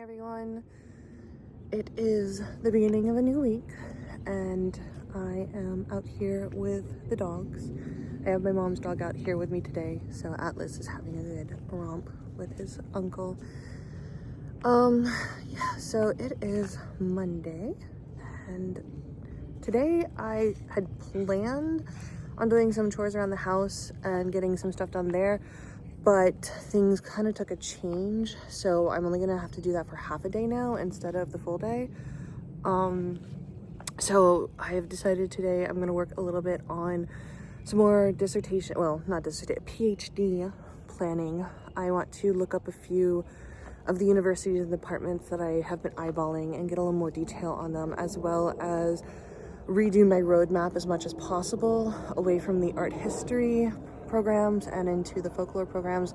Everyone, it is the beginning of a new week and I am out here with the dogs. I have my mom's dog out here with me today, so Atlas is having a good romp with his uncle. Yeah, so it is Monday and today I had planned on doing some chores around the house and getting some stuff done there, but things kind of took a change, so I'm only gonna have to do that for half a day now instead of the full day. So I have decided today I'm gonna work a little bit on some more dissertation, well, not dissertation, PhD planning. I want to look up a few of the universities and departments that I have been eyeballing and get a little more detail on them, as well as redo my roadmap as much as possible away from the art history programs and into the folklore programs,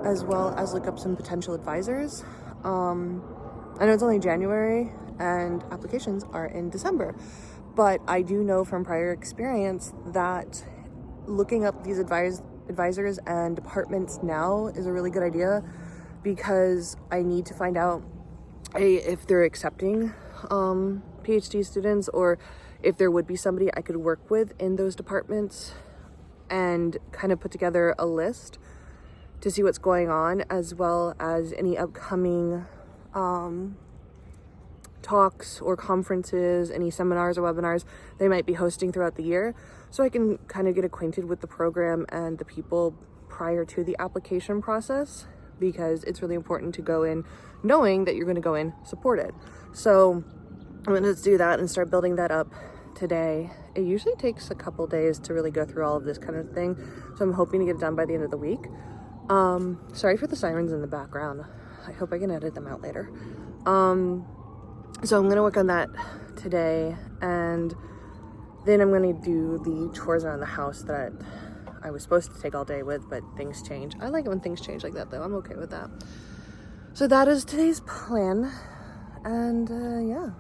as well as look up some potential advisors. I know it's only January and applications are in December, but I do know from prior experience that looking up these advisors and departments now is a really good idea, because I need to find out if they're accepting PhD students, or if there would be somebody I could work with in those departments, and kind of put together a list to see what's going on, as well as any upcoming talks or conferences, any seminars or webinars they might be hosting throughout the year, so I can kind of get acquainted with the program and the people prior to the application process, because it's really important to go in knowing that you're going to go in supported. So I'm going to do that and start building that up today. It usually takes a couple days to really go through all of this kind of thing, so I'm hoping to get it done by the end of the week. Sorry for the sirens in the background. I hope I can edit them out later. So I'm gonna work on that today, and then I'm gonna do the chores around the house that I was supposed to take all day with, but things change. I like it when things change like that, though. I'm okay with that. So that is today's plan, and yeah,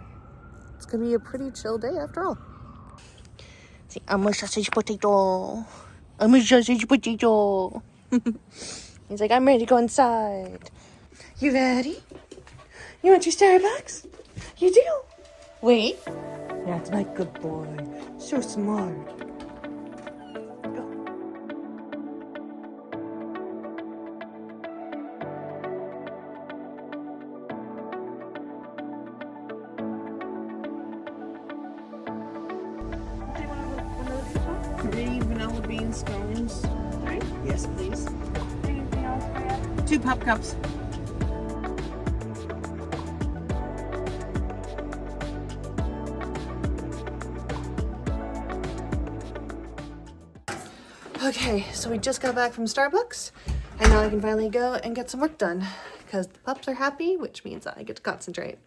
it's gonna be a pretty chill day after all. See, I'm a sausage potato. I'm a sausage potato. He's like, I'm ready to go inside. You ready? You want your Starbucks? You do? Wait. That's my good boy. So smart. Go. Three vanilla bean scones. Right? Yes, please. Anything else for you? 2 pop cups. Okay, so we just got back from Starbucks, and now I can finally go and get some work done, because the pups are happy, which means I get to concentrate.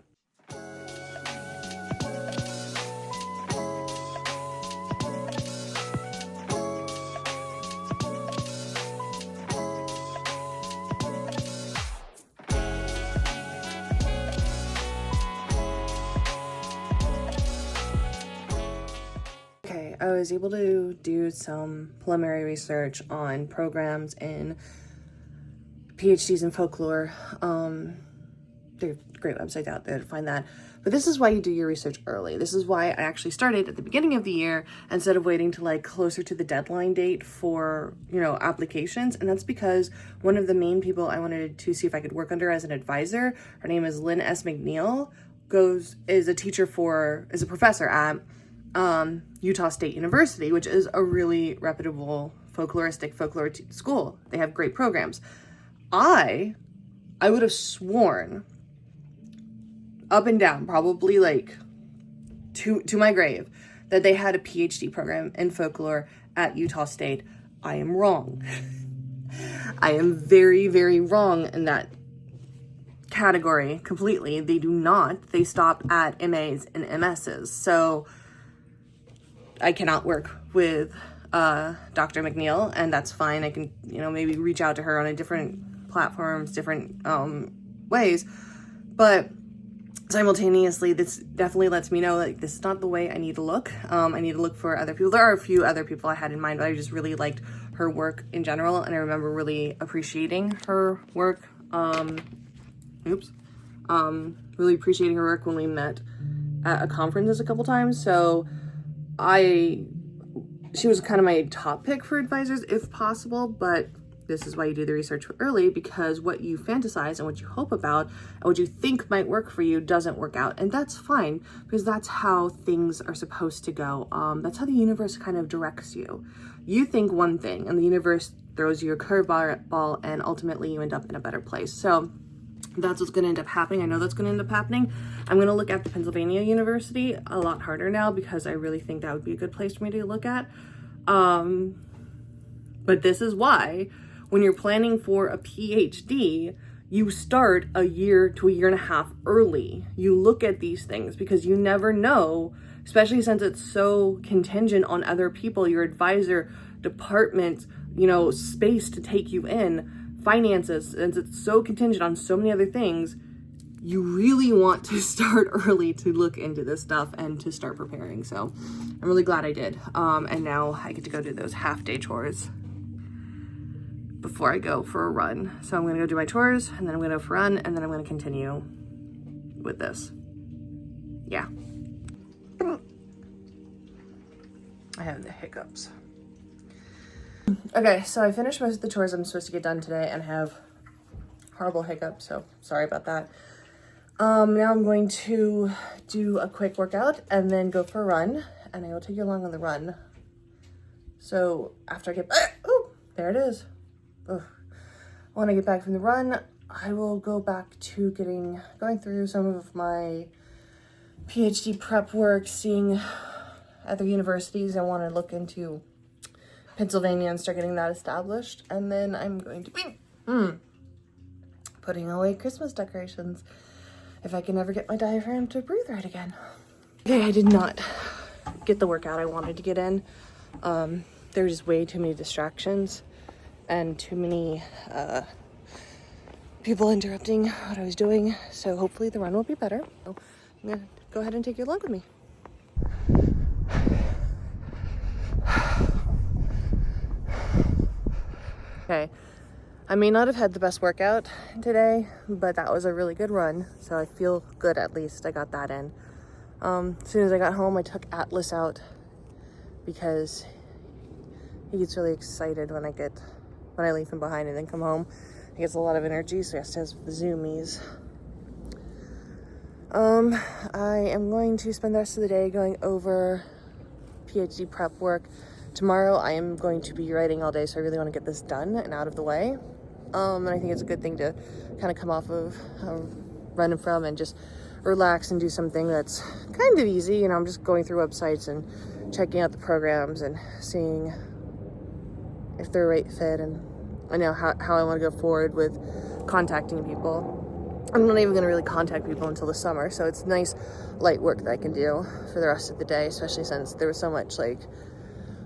I was able to do some preliminary research on programs in PhDs in folklore. There are great websites out there to find that. But this is why you do your research early. This is why I actually started at the beginning of the year instead of waiting to like closer to the deadline date for, you know, applications. And that's because one of the main people I wanted to see if I could work under as an advisor, her name is Lynn S. McNeil, is a professor at Utah State University, which is a really reputable folklore school. They have great programs. I would have sworn up and down, probably like to my grave, that they had a PhD program in folklore at Utah State. I am wrong. I am very, very wrong in that category completely. They do not. They stop at MAs and MSs. So I cannot work with Dr. McNeil, and that's fine. I can, you know, maybe reach out to her on a different platforms, different ways. But simultaneously, this definitely lets me know like this is not the way I need to look. I need to look for other people. There are a few other people I had in mind, but I just really liked her work in general, and I remember really appreciating her work. Really appreciating her work when we met at a conference a couple times. So she was kind of my top pick for advisors if possible, but this is why you do the research early, because what you fantasize and what you hope about and what you think might work for you doesn't work out. And that's fine, because that's how things are supposed to go. That's how the universe kind of directs you. You think one thing and the universe throws you a curveball, and ultimately you end up in a better place. So that's what's going to end up happening. I know that's going to end up happening. I'm going to look at the Pennsylvania University a lot harder now, because I really think that would be a good place for me to look at. But this is why when you're planning for a PhD, you start a year to a year and a half early. You look at these things, because you never know, especially since it's so contingent on other people, your advisor, department, space to take you in, finances, and it's so contingent on so many other things. You really want to start early to look into this stuff and to start preparing. So I'm really glad I did. And now I get to go do those half-day chores before I go for a run. So I'm gonna go do my chores, and then I'm gonna go for a run, and then I'm gonna continue with this. Yeah. I have the hiccups. Okay, so I finished most of the chores I'm supposed to get done today and have horrible hiccups, so sorry about that. Now I'm going to do a quick workout and then go for a run, and I will take you along on the run. So after I get, oh, there it is. Ugh. When I get back from the run, I will go back to going through some of my PhD prep work, seeing other universities. I want to look into Pennsylvania and start getting that established. And then I'm going to be putting away Christmas decorations if I can ever get my diaphragm to breathe right again. Okay, I did not get the workout I wanted to get in. There's way too many distractions and too many people interrupting what I was doing. So hopefully the run will be better. So I'm gonna go ahead and take you along with me. Okay, I may not have had the best workout today, but that was a really good run. So I feel good, at least I got that in. As soon as I got home, I took Atlas out because he gets really excited when I leave him behind and then come home. He gets a lot of energy, so he has to have the zoomies. I am going to spend the rest of the day going over PhD prep work. Tomorrow I am going to be writing all day, so I really want to get this done and out of the way. And I think it's a good thing to kind of come off of running from and just relax and do something that's kind of easy. I'm just going through websites and checking out the programs and seeing if they're a right fit, and I know how I want to go forward with contacting people. I'm not even going to really contact people until the summer, so it's nice light work that I can do for the rest of the day, especially since there was so much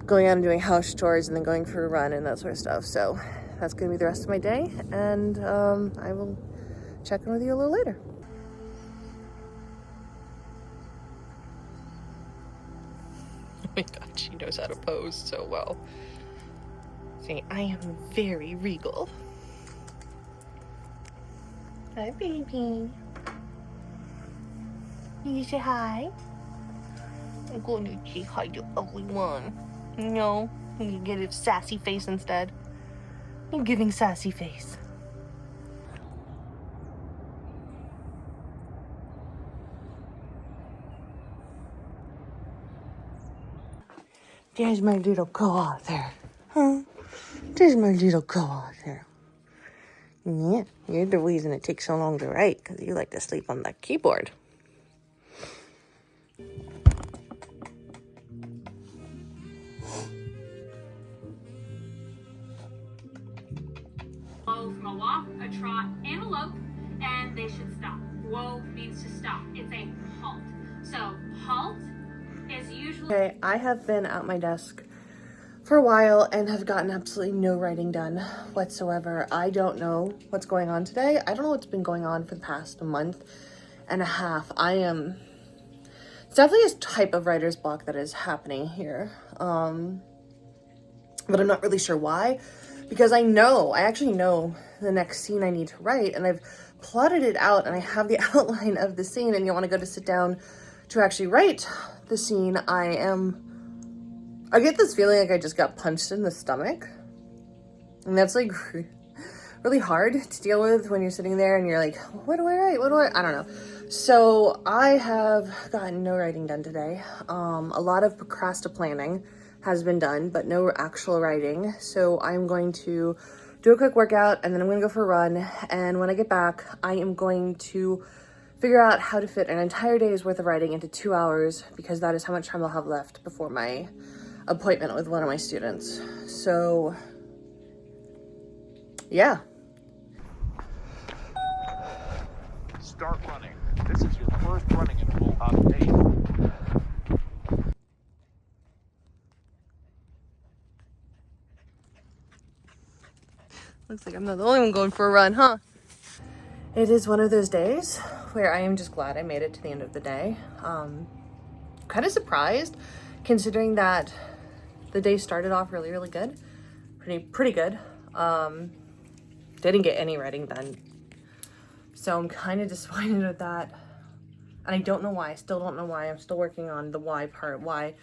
going out and doing house chores and then going for a run and that sort of stuff. So that's going to be the rest of my day, and I will check in with you a little later. Oh my god, she knows how to pose so well. See, I am very regal. Hi, baby. You say hi? I'm going to say hi to ugly one. No, you get a sassy face instead. You're giving sassy face. There's my little co-author. Huh? There's my little co-author. Yeah, you're the reason it takes so long to write, because you like to sleep on the keyboard. From a walk, a trot, and a lope, and they should stop. Whoa means to stop. It's a halt. So halt is usually... Okay, I have been at my desk for a while and have gotten absolutely no writing done whatsoever. I don't know what's going on today. I don't know what's been going on for the past month and a half. It's definitely a type of writer's block that is happening here. But I'm not really sure why, because I actually know the next scene I need to write, and I've plotted it out and I have the outline of the scene and you want to go to sit down to actually write the scene, I get this feeling like I just got punched in the stomach. And that's like really hard to deal with when you're sitting there and you're like, what do I write? I don't know. So I have gotten no writing done today. A lot of procrastinating has been done, but no actual writing. So I'm going to do a quick workout and then I'm gonna go for a run. And when I get back, I am going to figure out how to fit an entire day's worth of writing into 2 hours, because that is how much time I'll have left before my appointment with one of my students. So yeah. Start running. This is your first running interval of 8. Looks like I'm not the only one going for a run, huh? It is one of those days where I am just glad I made it to the end of the day. Kind of surprised, considering that the day started off really, really good. Pretty good. Didn't get any writing done. So I'm kind of disappointed with that. And I don't know why. I still don't know why. I'm still working on the why part. Why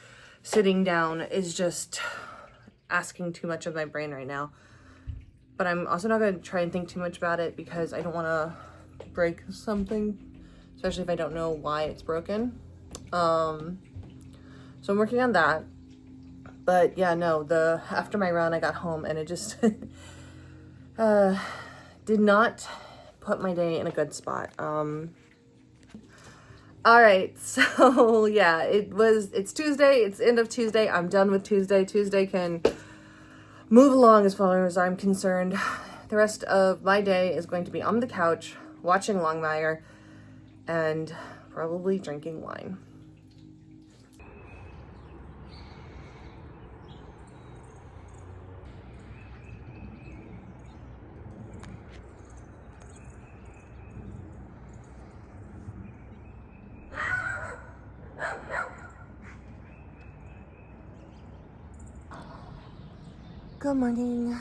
sitting down is just asking too much of my brain right now. But I'm also not going to try and think too much about it because I don't want to break something, especially if I don't know why it's broken. So I'm working on that. But yeah, no, after my run, I got home and it just did not put my day in a good spot. All right, so yeah, it's Tuesday, it's end of Tuesday. I'm done with Tuesday. Tuesday can move along as far as I'm concerned. The rest of my day is going to be on the couch, watching Longmire, and probably drinking wine. Good morning.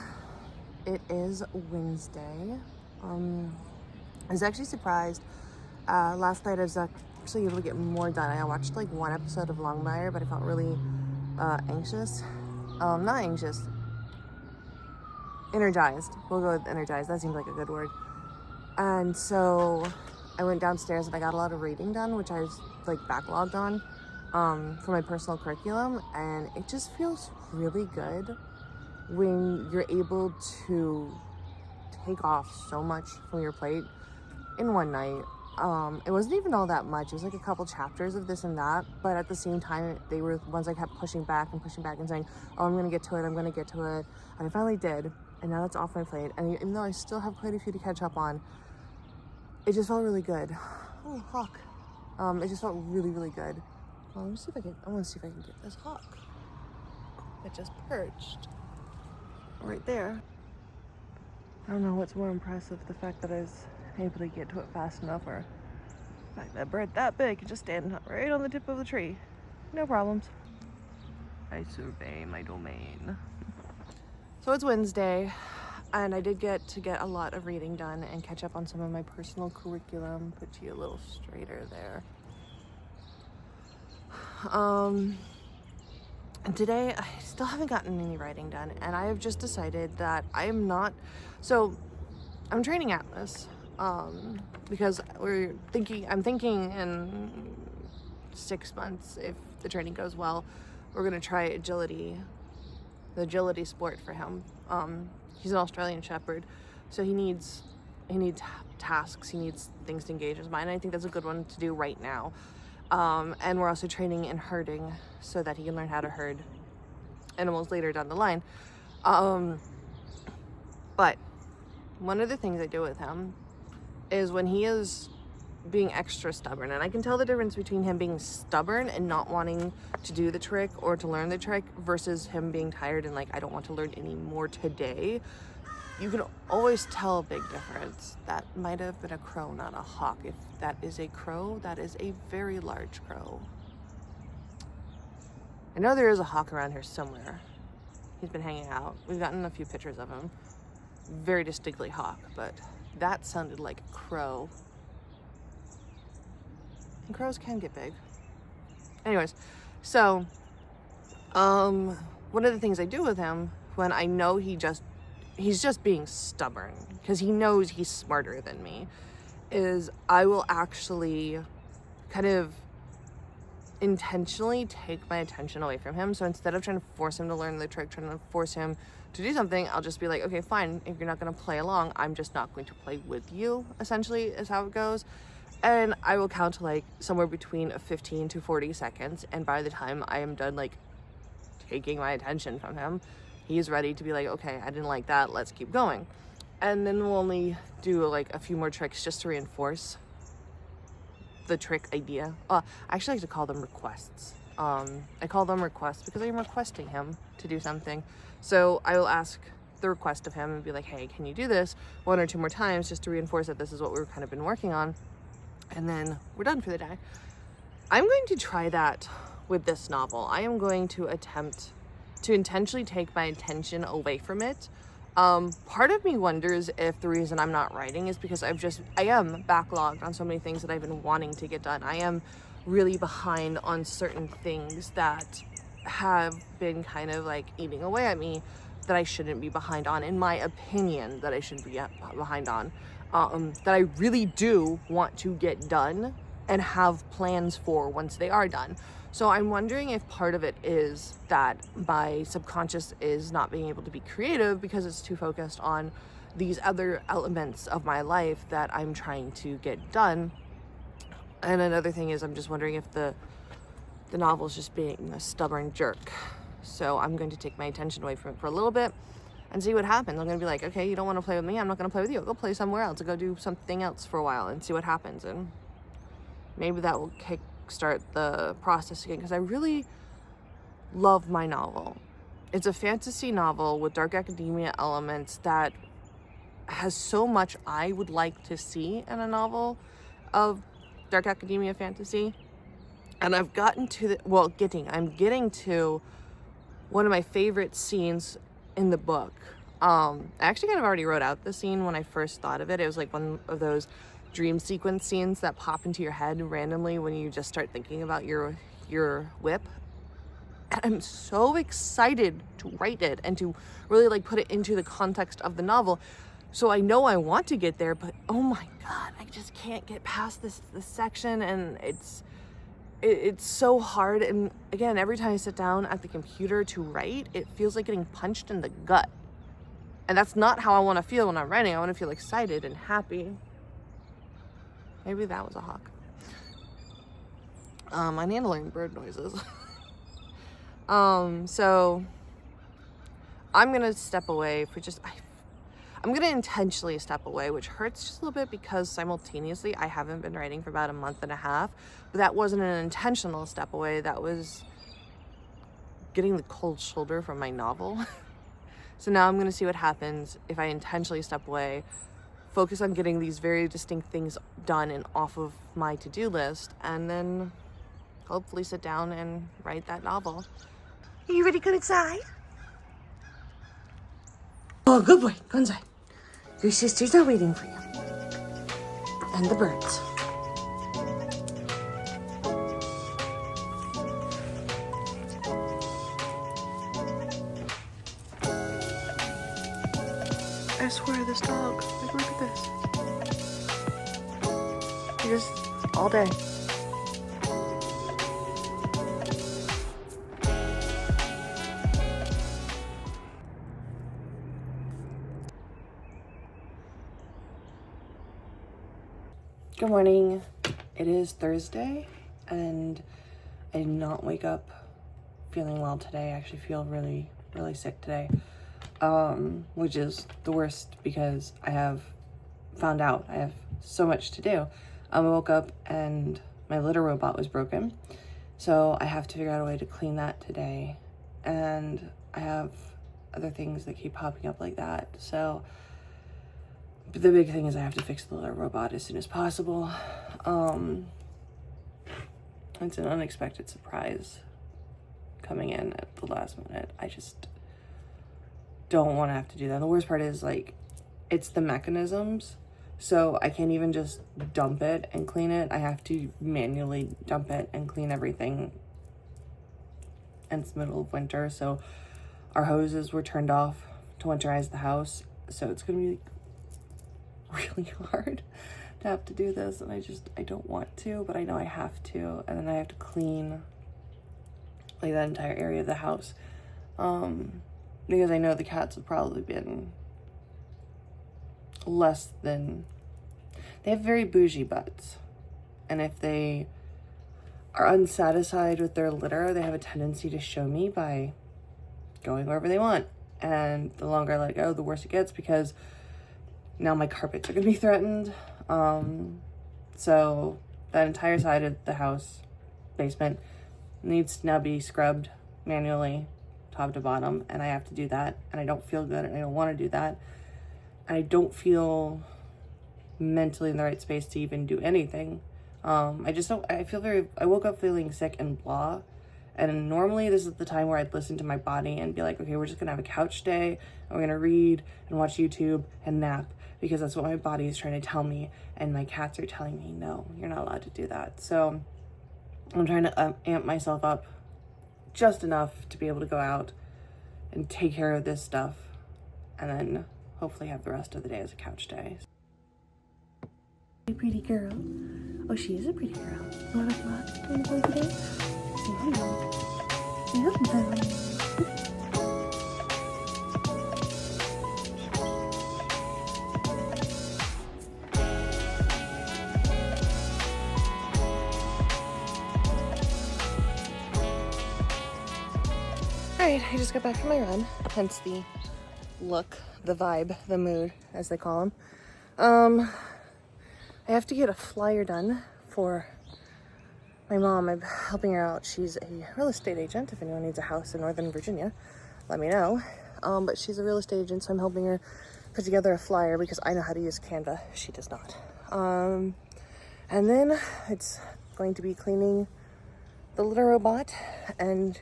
It is Wednesday. I was actually surprised. Last night I was actually able to get more done. I watched like one episode of Longmire, but I felt really anxious. Not anxious. Energized. We'll go with energized. That seems like a good word. And so I went downstairs and I got a lot of reading done, which I was like backlogged on for my personal curriculum. And it just feels really good when you're able to take off so much from your plate in one night. It wasn't even all that much. It was like a couple chapters of this and that, but at the same time, they were ones I kept pushing back and saying, oh, I'm gonna get to it, and I finally did, and now it's off my plate. And even though I still have quite a few to catch up on, it just felt really good. Oh, hawk. It just felt really, really good. Well, I want to see if I can get this hawk. It just perched right there. I don't know what's more impressive, the fact that I was able to get to it fast enough, or the fact that a bird that big can just stand right on the tip of the tree. No problems. I survey my domain. So it's Wednesday, and I did get a lot of reading done and catch up on some of my personal curriculum. Put you a little straighter there. And today, I still haven't gotten any writing done, and I have just decided that I'm training Atlas, because I'm thinking in 6 months, if the training goes well, we're gonna try the agility sport for him. He's an Australian Shepherd, so he needs tasks, he needs things to engage his mind, and I think that's a good one to do right now. And we're also training in herding so that he can learn how to herd animals later down the line. But one of the things I do with him is when he is being extra stubborn, and I can tell the difference between him being stubborn and not wanting to do the trick or to learn the trick versus him being tired and like, I don't want to learn any more today. You can always tell a big difference. That might have been a crow, not a hawk. If that is a crow, that is a very large crow. I know there is a hawk around here somewhere. He's been hanging out. We've gotten a few pictures of him. Very distinctly hawk, but that sounded like a crow. And crows can get big. Anyways, so one of the things I do with him when I know he's just being stubborn because he knows he's smarter than me, is I will actually kind of intentionally take my attention away from him. So instead of trying to force him to learn the trick, trying to force him to do something, I'll just be like, okay, fine, if you're not going to play along, I'm just not going to play with you, essentially is how it goes. And I will count to like somewhere between 15 to 40 seconds, and by the time I am done like taking my attention from him, he's ready to be like, okay, I didn't like that, let's keep going. And then we'll only do like a few more tricks just to reinforce the trick idea. I actually like to call them requests. I call them requests because I'm requesting him to do something. So I will ask the request of him and be like, hey, can you do this 1 or 2 more times just to reinforce that this is what we've kind of been working on, and then we're done for the day. I'm going to try that with this novel. I am going to attempt to intentionally take my attention away from it. Part of me wonders if the reason I'm not writing is because I am backlogged on so many things that I've been wanting to get done. I am really behind on certain things that have been kind of like eating away at me that I shouldn't be behind on, in my opinion, that I shouldn't be behind on, that I really do want to get done and have plans for once they are done. So I'm wondering if part of it is that my subconscious is not being able to be creative because it's too focused on these other elements of my life that I'm trying to get done. And another thing is I'm just wondering if the novel's just being a stubborn jerk. So I'm going to take my attention away from it for a little bit and see what happens. I'm going to be like, okay, you don't want to play with me, I'm not going to play with you. I'll go play somewhere else. I'll go do something else for a while and see what happens. And maybe that will kickstart the process again, because I really love my novel. It's a fantasy novel with dark academia elements that has so much I would like to see in a novel of dark academia fantasy. And I've gotten to I'm getting to one of my favorite scenes in the book. I actually kind of already wrote out the scene when I first thought of it. It was like one of those dream sequence scenes that pop into your head randomly when you just start thinking about your whip. And I'm so excited to write it and to really like put it into the context of the novel. So I know I want to get there, but oh my God, I just can't get past this section, and it's so hard. And again, every time I sit down at the computer to write, it feels like getting punched in the gut. And that's not how I want to feel when I'm writing. I want to feel excited and happy. Maybe that was a hawk. I need to learn bird noises. So I'm going to step away for I'm going to intentionally step away, which hurts just a little bit because simultaneously I haven't been writing for about a month and a half, but that wasn't an intentional step away. That was getting the cold shoulder from my novel. So now I'm going to see what happens if I intentionally step away, focus on getting these very distinct things done and off of my to-do list, and then hopefully sit down and write that novel. Are you ready to go inside? Oh, good boy. Go inside. Your sisters are waiting for you. And the birds. I swear, this dog. Like, look at this. He just all day. Good morning. It is Thursday, and I did not wake up feeling well today. I actually feel really, really sick today, which is the worst because I have found out I have so much to do. I woke up and my litter robot was broken, so I have to figure out a way to clean that today, and I have other things that keep popping up like that. So the big thing is I have to fix the litter robot as soon as possible. It's an unexpected surprise coming in at the last minute. I just don't want to have to do that. The worst part is, like, it's the mechanisms So I can't even just dump it and clean it. I have to manually dump it and clean everything. And it's the middle of winter, so our hoses were turned off to winterize the house. So it's gonna be really hard to have to do this, and I don't want to, but I know I have to. And then I have to clean like that entire area of the house, because I know the cats have probably been less than, they have very bougie butts, and if they are unsatisfied with their litter, they have a tendency to show me by going wherever they want. And the longer I let it go, the worse it gets, because now my carpets are gonna be threatened. So that entire side of the house, basement, needs to now be scrubbed manually, top to bottom, and I have to do that, and I don't feel good, and I don't want to do that. I don't feel mentally in the right space to even do anything. I woke up feeling sick and blah, and normally this is the time where I'd listen to my body and be like, okay, we're just gonna have a couch day, and we're gonna read and watch YouTube and nap, because that's what my body is trying to tell me, and my cats are telling me, no, you're not allowed to do that. So I'm trying to amp myself up just enough to be able to go out and take care of this stuff, and then hopefully have the rest of the day as a couch day. Hey, pretty girl. Oh, she is a pretty girl. You want to come out during the play today? Say hello. Say hello. Alright, I just got back from my run, hence the look, the vibe, the mood, as they call them. I have to get a flyer done for my mom. I'm helping her out. She's a real estate agent. If anyone needs a house in Northern Virginia, let me know. But she's a real estate agent, so I'm helping her put together a flyer because I know how to use Canva. She does not. And then it's going to be cleaning the litter robot and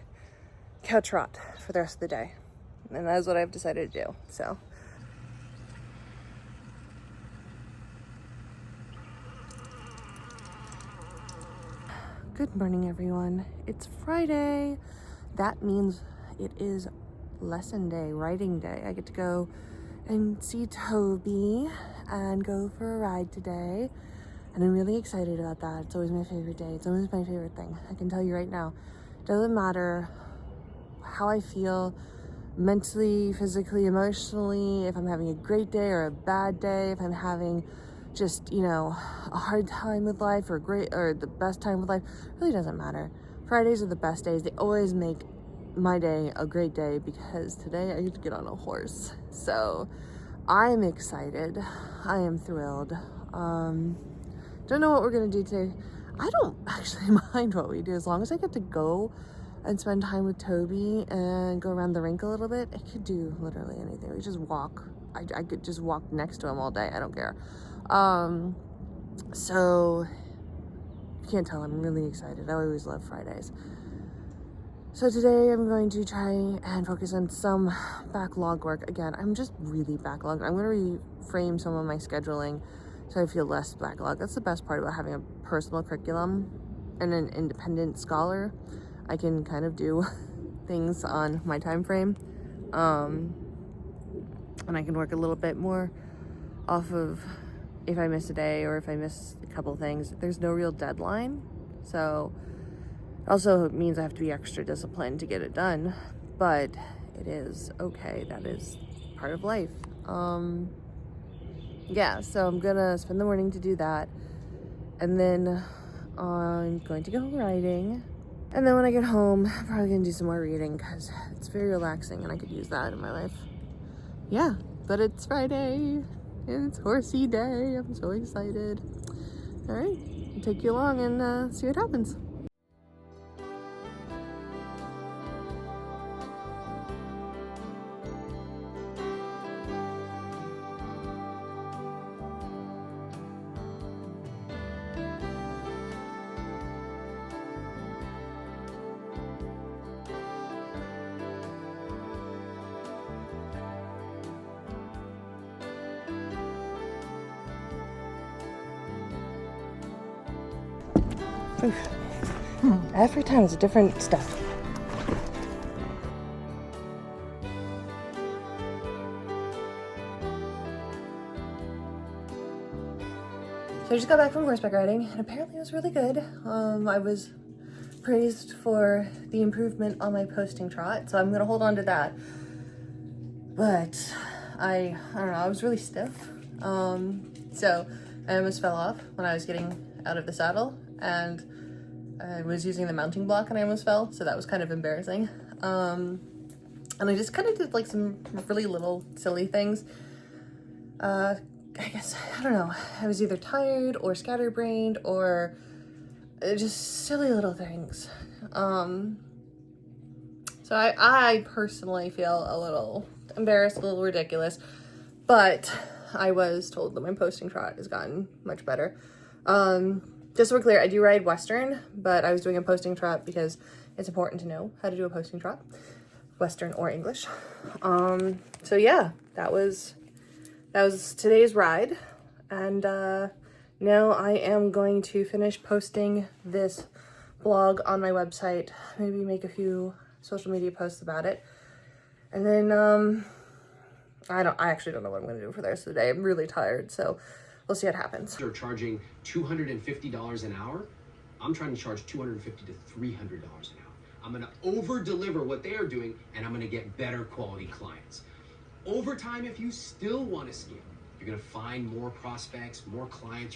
couch rot for the rest of the day. And that's what I've decided to do, so. Good morning, everyone. It's Friday. That means it is lesson day, writing day. I get to go and see Toby and go for a ride today. And I'm really excited about that. It's always my favorite day. It's always my favorite thing. I can tell you right now. It doesn't matter how I feel mentally, physically, emotionally, if I'm having a great day or a bad day, if I'm having just, you know, a hard time with life or the best time with life, it really doesn't matter. Fridays are the best days. They always make my day a great day because today I get to get on a horse. So I'm excited. I am thrilled. Don't know what we're gonna do today. I don't actually mind what we do as long as I get to go and spend time with Toby and go around the rink a little bit. I could do literally anything. We just walk. I could just walk next to him all day. I don't care. So you can't tell I'm really excited. I always love Fridays. So today I'm going to try and focus on some backlog work. Again, I'm just really backlogged. I'm going to reframe some of my scheduling so I feel less backlog. That's the best part about having a personal curriculum and an independent scholar. I can kind of do things on my time frame, and I can work a little bit more off of if I miss a day or if I miss a couple things. There's no real deadline, so it also means I have to be extra disciplined to get it done, but it is okay. That is part of life. Yeah, so I'm gonna spend the morning to do that, and then I'm going to go riding. And then when I get home, I'm probably gonna do some more reading because it's very relaxing and I could use that in my life. Yeah, but it's Friday and it's horsey day. I'm so excited. All right, I'll take you along and see what happens. Every time it's a different stuff. So I just got back from horseback riding, and apparently it was really good. I was praised for the improvement on my posting trot, so I'm gonna hold on to that. But I don't know, I was really stiff. So I almost fell off when I was getting out of the saddle, and I was using the mounting block and I almost fell, so that was kind of embarrassing. And I just kind of did like some really little silly things. I guess, I don't know, I was either tired or scatterbrained or just silly little things. So I personally feel a little embarrassed, a little ridiculous, but I was told that my posting trot has gotten much better. Just so we're clear, I do ride Western, but I was doing a posting trot because it's important to know how to do a posting trot, Western or English. So yeah, that was today's ride, and now I am going to finish posting this blog on my website, maybe make a few social media posts about it, and then I actually don't know what I'm going to do for the rest of the day. I'm really tired, so we'll see what happens. They're charging $250 an hour. I'm trying to charge $250 to $300 an hour. I'm going to over deliver what they are doing, and I'm going to get better quality clients. Over time, if you still want to scale, you're going to find more prospects, more clients.